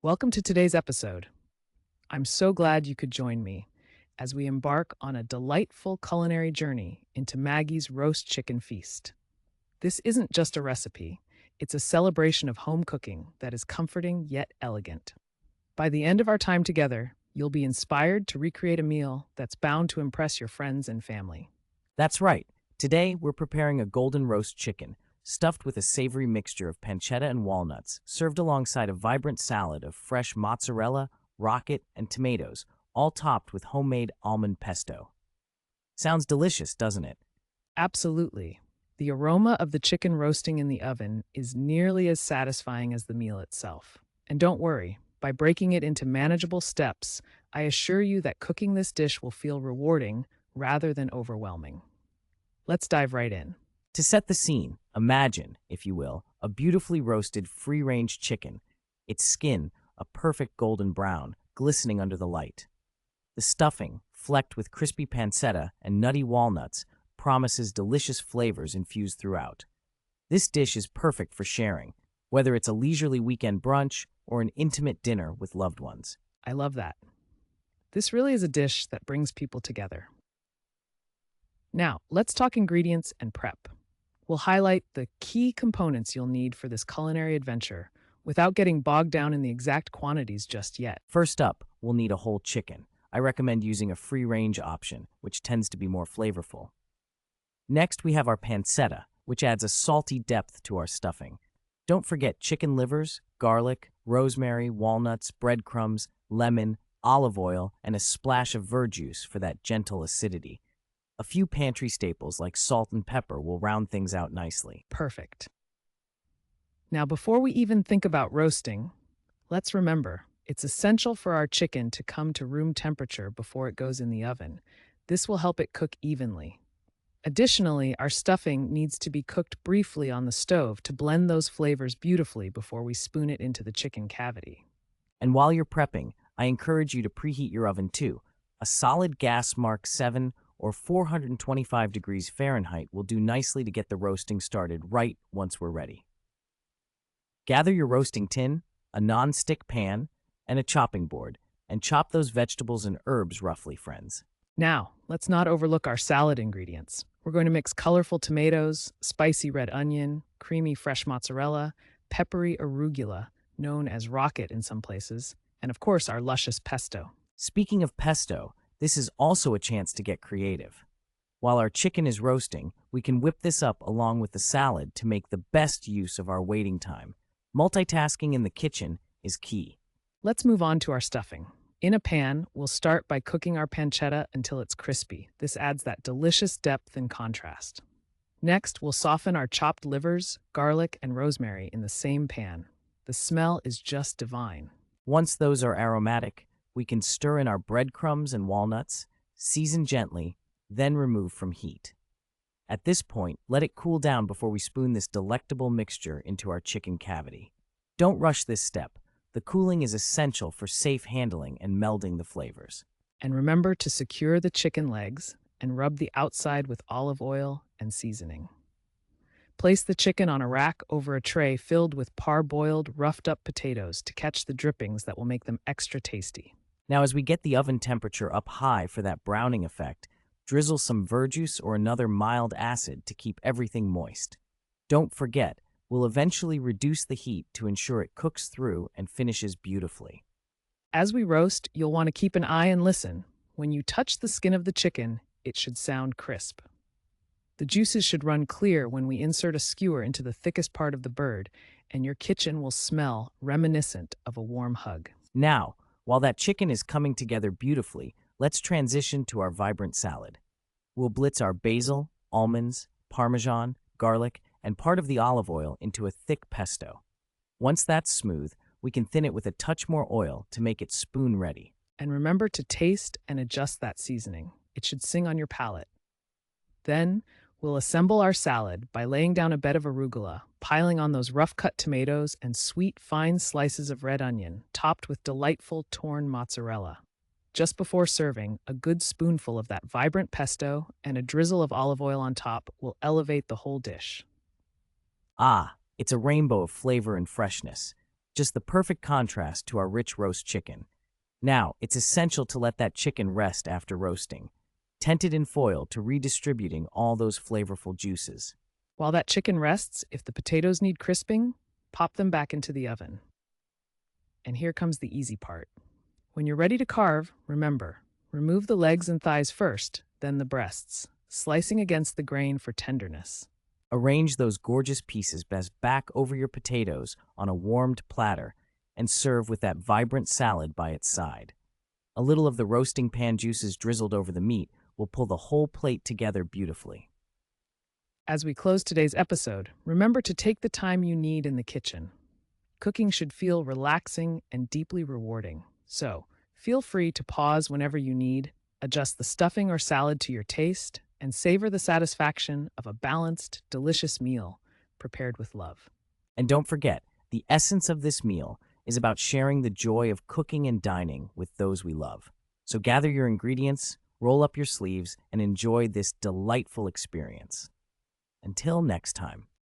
Welcome to today's episode. I'm so glad you could join me as we embark on a delightful culinary journey into Maggie's roast chicken feast. This isn't just a recipe, it's a celebration of home cooking that is comforting yet elegant. By the end of our time together, you'll be inspired to recreate a meal that's bound to impress your friends and family. That's right. Today, we're preparing a golden roast chicken, stuffed with a savory mixture of pancetta and walnuts, served alongside a vibrant salad of fresh mozzarella, rocket, and tomatoes, all topped with homemade almond pesto. Sounds delicious, doesn't it? Absolutely. The aroma of the chicken roasting in the oven is nearly as satisfying as the meal itself. And don't worry, by breaking it into manageable steps, I assure you that cooking this dish will feel rewarding rather than overwhelming. Let's dive right in. To set the scene, imagine, if you will, a beautifully roasted free-range chicken, its skin a perfect golden brown, glistening under the light. The stuffing, flecked with crispy pancetta and nutty walnuts, promises delicious flavors infused throughout. This dish is perfect for sharing, whether it's a leisurely weekend brunch or an intimate dinner with loved ones. I love that. This really is a dish that brings people together. Now, let's talk ingredients and prep. We'll highlight the key components you'll need for this culinary adventure without getting bogged down in the exact quantities just yet. First up, we'll need a whole chicken. I recommend using a free-range option, which tends to be more flavorful. Next, we have our pancetta, which adds a salty depth to our stuffing. Don't forget chicken livers, garlic, rosemary, walnuts, breadcrumbs, lemon, olive oil, and a splash of verjuice for that gentle acidity. A few pantry staples like salt and pepper will round things out nicely. Perfect. Now, before we even think about roasting, let's remember it's essential for our chicken to come to room temperature before it goes in the oven. This will help it cook evenly. Additionally, our stuffing needs to be cooked briefly on the stove to blend those flavors beautifully before we spoon it into the chicken cavity. And while you're prepping, I encourage you to preheat your oven too. A solid gas mark 7 or 425 degrees Fahrenheit will do nicely to get the roasting started right once we're ready. Gather your roasting tin, a non-stick pan, and a chopping board, and chop those vegetables and herbs roughly, friends. Now, let's not overlook our salad ingredients. We're going to mix colorful tomatoes, spicy red onion, creamy fresh mozzarella, peppery arugula, known as rocket in some places, and of course our luscious pesto. Speaking of pesto, this is also a chance to get creative. While our chicken is roasting, we can whip this up along with the salad to make the best use of our waiting time. Multitasking in the kitchen is key. Let's move on to our stuffing. In a pan, we'll start by cooking our pancetta until it's crispy. This adds that delicious depth and contrast. Next, we'll soften our chopped livers, garlic, and rosemary in the same pan. The smell is just divine. Once those are aromatic, we can stir in our breadcrumbs and walnuts, season gently, then remove from heat. At this point, let it cool down before we spoon this delectable mixture into our chicken cavity. Don't rush this step. The cooling is essential for safe handling and melding the flavors. And remember to secure the chicken legs and rub the outside with olive oil and seasoning. Place the chicken on a rack over a tray filled with parboiled, roughed-up potatoes to catch the drippings that will make them extra tasty. Now, as we get the oven temperature up high for that browning effect, drizzle some verjuice or another mild acid to keep everything moist. Don't forget, we'll eventually reduce the heat to ensure it cooks through and finishes beautifully. As we roast, you'll want to keep an eye and listen. When you touch the skin of the chicken, it should sound crisp. The juices should run clear when we insert a skewer into the thickest part of the bird, and your kitchen will smell reminiscent of a warm hug. Now, while that chicken is coming together beautifully, let's transition to our vibrant salad. We'll blitz our basil, almonds, parmesan, garlic, and part of the olive oil into a thick pesto. Once that's smooth, we can thin it with a touch more oil to make it spoon ready. And remember to taste and adjust that seasoning. It should sing on your palate. Then, we'll assemble our salad by laying down a bed of arugula, piling on those rough-cut tomatoes and sweet, fine slices of red onion, topped with delightful torn mozzarella. Just before serving, a good spoonful of that vibrant pesto and a drizzle of olive oil on top will elevate the whole dish. Ah, it's a rainbow of flavor and freshness. just the perfect contrast to our rich roast chicken. Now, it's essential to let that chicken rest after roasting, tented in foil to redistributing all those flavorful juices. While that chicken rests, if the potatoes need crisping, pop them back into the oven. And here comes the easy part. When you're ready to carve, remember, remove the legs and thighs first, then the breasts, slicing against the grain for tenderness. Arrange those gorgeous pieces best back over your potatoes on a warmed platter and serve with that vibrant salad by its side. A little of the roasting pan juices drizzled over the meat will pull the whole plate together beautifully. As we close today's episode, remember to take the time you need in the kitchen. Cooking should feel relaxing and deeply rewarding, so feel free to pause whenever you need, adjust the stuffing or salad to your taste, and savor the satisfaction of a balanced, delicious meal prepared with love. And don't forget, the essence of this meal is about sharing the joy of cooking and dining with those we love. So gather your ingredients, roll up your sleeves, and enjoy this delightful experience. Until next time.